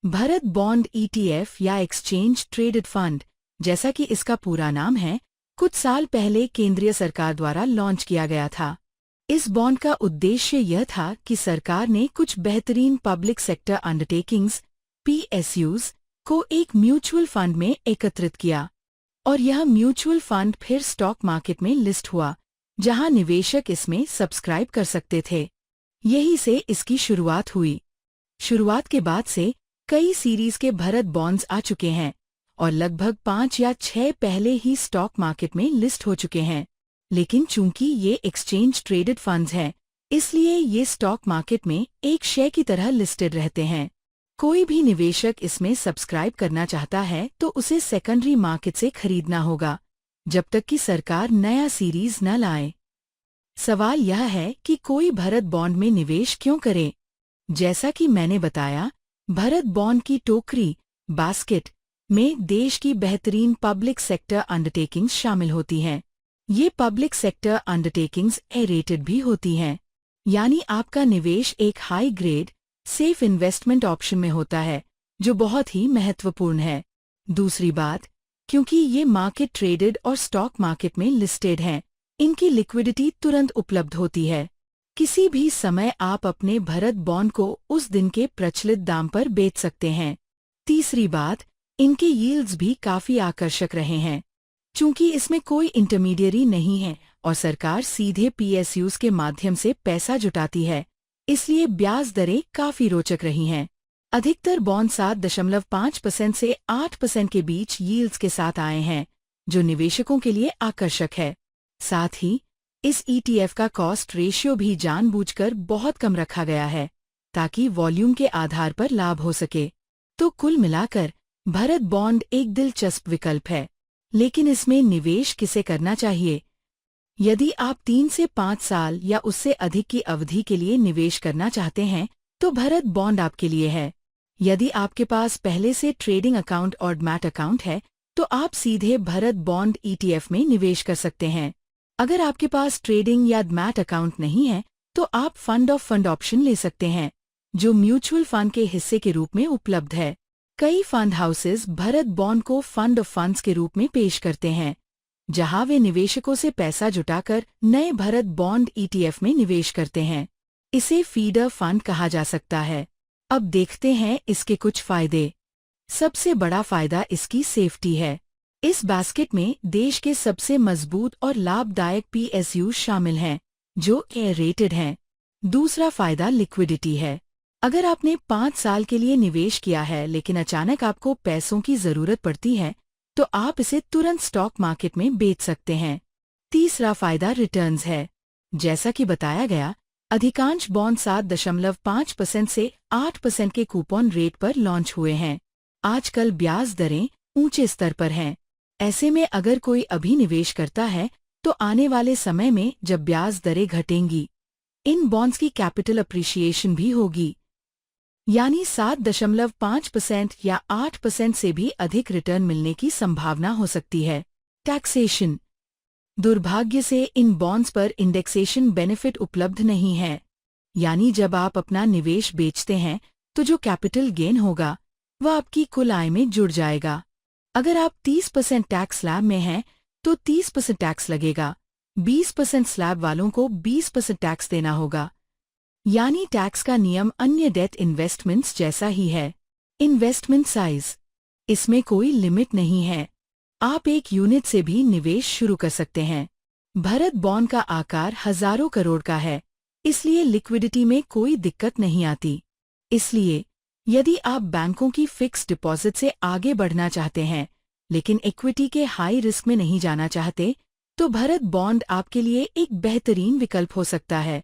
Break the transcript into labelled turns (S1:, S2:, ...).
S1: Bharat bond ETF या exchange traded fund, जैसा कि इसका पूरा नाम है, कुछ साल पहले केंद्रीय सरकार द्वारा लॉन्च किया गया था। इस बॉन्ड का उद्देश्य यह था कि सरकार ने कुछ बेहतरीन पब्लिक सेक्टर अंडरटेकिंग्स (पीएसयूज) को एक म्यूचुअल फंड में एकत्रित किया और यह म्यूचुअल फंड फिर स्टॉक मार्केट में लिस्ट हुआ, जहां निवेशक इसमें सब्सक्राइब कर सकते थे। यही से इसकी शुरुआत हुई। शुरुआत के बाद से कई सीरीज के भारत बॉन्ड्स आ चुके हैं और लगभग 5 या 6 पहले ही स्टॉक मार्केट में लिस्ट हो चुके हैं। लेकिन चूंकि ये एक्सचेंज ट्रेडेड फंड्स हैं, इसलिए ये स्टॉक मार्केट में एक शेयर की तरह लिस्टेड रहते हैं। कोई भी निवेशक इसमें सब्सक्राइब करना चाहता है तो उसे सेकेंडरी मार्केट से खरीदना होगा, जब तक कि सरकार नया सीरीज न लाए। सवाल यह है कि कोई भारत बॉन्ड में निवेश क्यों करे? जैसा कि मैंने बताया, भारत बॉन्ड की टोकरी बास्केट में देश की बेहतरीन पब्लिक सेक्टर अंडरटेकिंग्स शामिल होती हैं। ये पब्लिक सेक्टर अंडरटेकिंग्स ए-रेटेड भी होती हैं, यानी आपका निवेश एक high grade safe investment option में होता है, जो बहुत ही महत्वपूर्ण है। दूसरी बात, क्योंकि ये मार्केट ट्रेडेड और स्टॉक मार्केट में लिस्टेड हैं, इनकी लिक्विडिटी तुरंत उपलब्ध होती है। किसी भी समय आप अपने भारत बॉन्ड को उस दिन के प्रचलित दाम पर बेच सकते हैं। तीसरी बात, इनके यील्ड्स भी काफी आकर्षक रहे हैं। चूंकि इसमें कोई इंटरमीडियरी नहीं है और सरकार सीधे पीएसयूज के माध्यम से पैसा जुटाती है, इसलिए ब्याज दरें काफी रोचक रही हैं। अधिकतर बॉन्ड 7.5% से 8% के बीच यील्ड्स के साथ आए हैं, जो निवेशकों के लिए आकर्षक है। साथ ही इस ईटीएफ का कॉस्ट रेशियो भी जानबूझकर बहुत कम रखा गया है, ताकि वॉल्यूम के आधार पर लाभ हो सके। तो कुल मिलाकर भारत बॉन्ड एक दिलचस्प विकल्प है, लेकिन इसमें निवेश किसे करना चाहिए? यदि आप 3 से 5 साल या उससे अधिक की अवधि के लिए निवेश करना चाहते हैं, तो भारत बॉन्ड आपके लिए है। यदि आपके पास पहले से ट्रेडिंग अकाउंट और डीमैट अकाउंट है, तो आप सीधे भारत बॉन्ड ईटीएफ में निवेश कर सकते हैं। अगर आपके पास ट्रेडिंग या डीमैट अकाउंट नहीं है, तो आप फंड ऑफ फंड ऑप्शन ले सकते हैं, जो म्यूचुअल फंड के हिस्से के रूप में उपलब्ध है। कई फंड हाउसेस भारत बॉन्ड को फंड ऑफ फंड्स के रूप में पेश करते हैं, जहां वे निवेशकों से पैसा जुटाकर नए भारत बॉन्ड ईटीएफ में निवेश करते हैं। इसे फीडर फंड कहा जा सकता है। अब देखते हैं इसके कुछ फायदे। सबसे बड़ा फायदा इसकी सेफ्टी है। इस बास्केट में देश के सबसे मजबूत और लाभदायक पीएसयू शामिल हैं, जो ए-रेटेड हैं। दूसरा फायदा लिक्विडिटी है। अगर आपने 5 साल के लिए निवेश किया है लेकिन अचानक आपको पैसों की जरूरत पड़ती है, तो आप इसे तुरंत स्टॉक मार्केट में बेच सकते हैं। तीसरा फायदा रिटर्न्स है। जैसा कि बताया गया, अधिकांश बॉन्ड 7.5% से 8% के कूपन रेट पर लॉन्च हुए हैं। आजकल ब्याज दरें ऊंचे स्तर पर हैं। ऐसे में अगर कोई अभी निवेश करता है, तो आने वाले समय में जब ब्याज दरें घटेंगी, इन बॉन्ड्स की कैपिटल अप्रिशिएशन भी होगी, यानी 7.5% या 8% से भी अधिक रिटर्न मिलने की संभावना हो सकती है। टैक्सेशन। दुर्भाग्य से इन बॉन्ड्स पर इंडेक्सेशन बेनिफिट उपलब्ध नहीं है, यानी जब आप अपना निवेश बेचते हैं, तो जो कैपिटल गेन होगा वह आपकी कुल आय में जुड़ जाएगा। अगर आप 30% टैक्स स्लैब में हैं, तो 30% टैक्स लगेगा। 20% स्लैब वालों को 20% टैक्स देना होगा। यानी टैक्स का नियम अन्य डेट इन्वेस्टमेंट्स जैसा ही है। Investment size. इसमें कोई लिमिट नहीं है। आप एक यूनिट से भी निवेश शुरू कर सकते हैं। भारत बॉन्ड का आकार हजारों करोड़ का है, इसलिए लिक्विडिटी में कोई दिक्कत नहीं आती। इसलिए यदि आप बैंकों की फिक्स डिपॉजिट से आगे बढ़ना चाहते हैं, लेकिन इक्विटी के हाई रिस्क में नहीं जाना चाहते, तो भारत बॉन्ड आपके लिए एक बेहतरीन विकल्प हो सकता है।